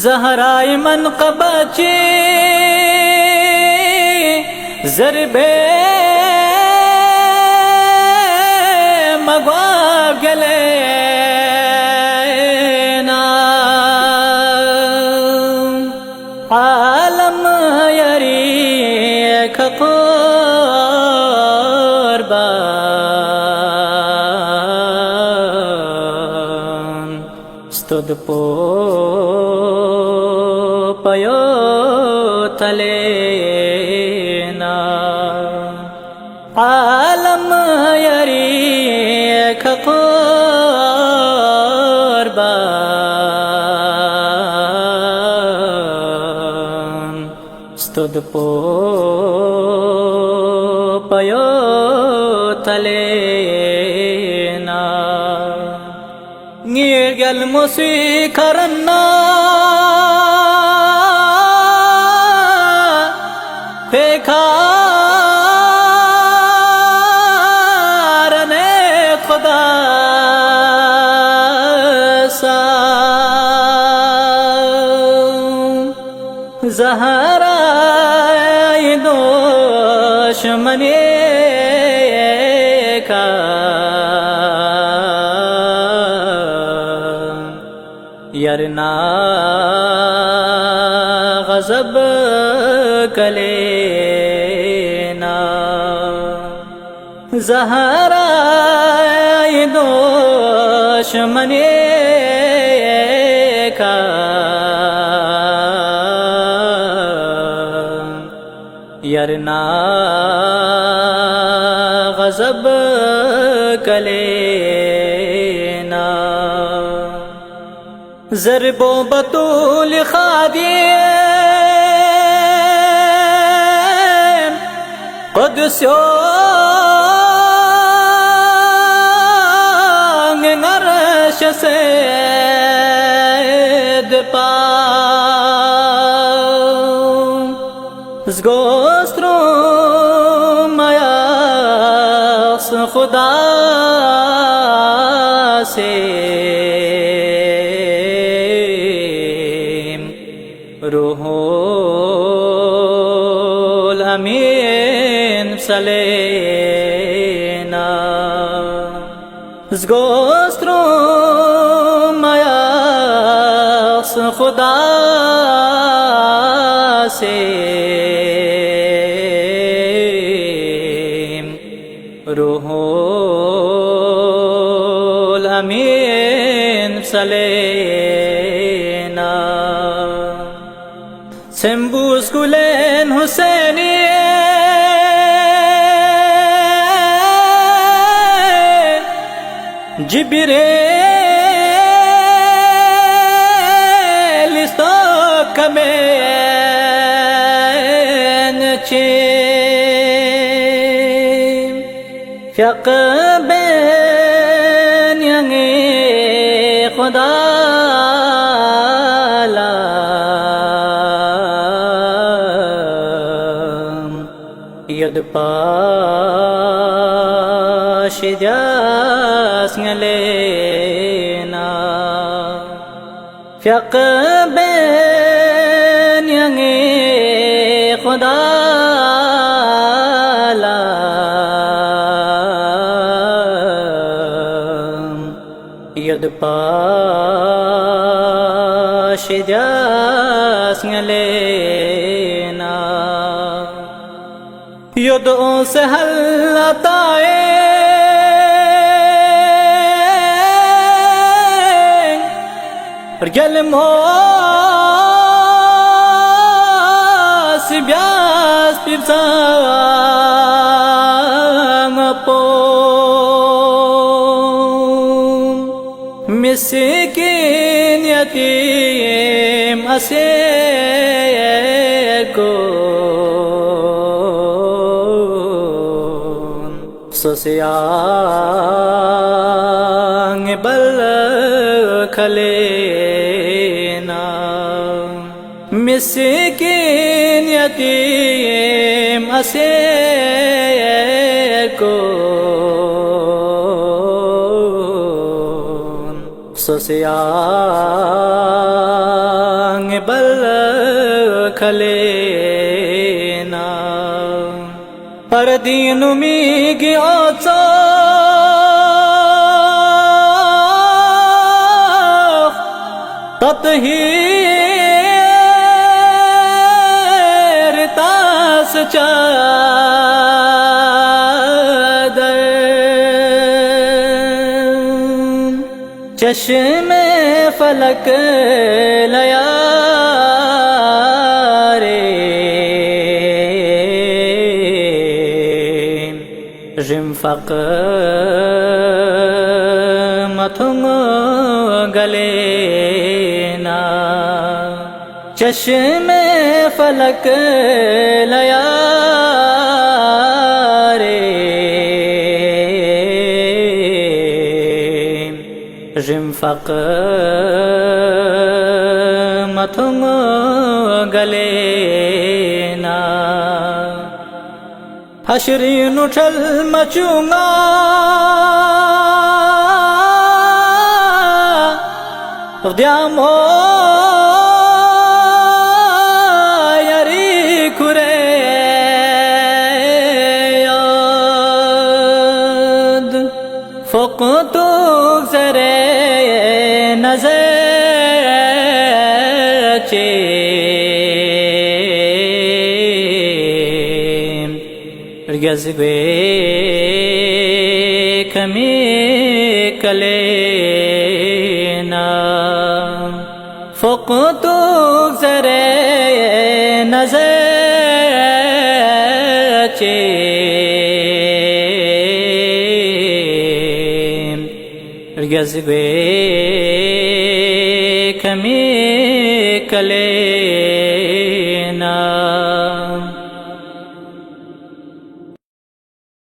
ज़हराए मनक़बची ज़रबे मगवागलेना आलम यरी क़ुर्बान स्तुद पो पयो तलेना आलम यरी क़ुर्बान स्तुद पो पयो तलेना गिर्गल मुसीखरन्ना फेखारने खुदा सा ज़हरा दुश्मनी का यरना गज़ब कलेना ज़हरा दुश्मनी का यरना गज़ब कलेना ज़रबो बतूल खादिम क़ुद्सो नरश से दपा ज़गोस्त्रो मयास खुदा से रूहुल अमीन सलेना ज़गोस्त्रो मयास खुदा से रूहुल अमीन सलेना सेम्बूस गुलेन हुसैनी जिब्रील इस्तोक में चीम फ़िक़ बेन यंगे खुदा यद पाश जास्ंगलेना फ़िक़ बेन यंगे खुदा यद पाश जास्ंगलेना युद्धों से हल्लाताए गल मोस ब्यास पिप्सांग पो मिस्कीन यतीम असे को सोसियांग बल खलेना मिस्कीन यतीम असे को सोसियांग बल खलेना पर दीन मी गियोचा ततहीर तास चादर चश्मे फलक लया रे रिमफक मथुंग गले ना चश्मे फलक लया रे रिमफक मथुंग गले ना हशरीन उछल मचूंगा द्यामो यारी खुरे याद फुक तो जरे नजर चे गज़बे कमी कलेना फुक तो जरे नजर चे गज़बे कमी कलेना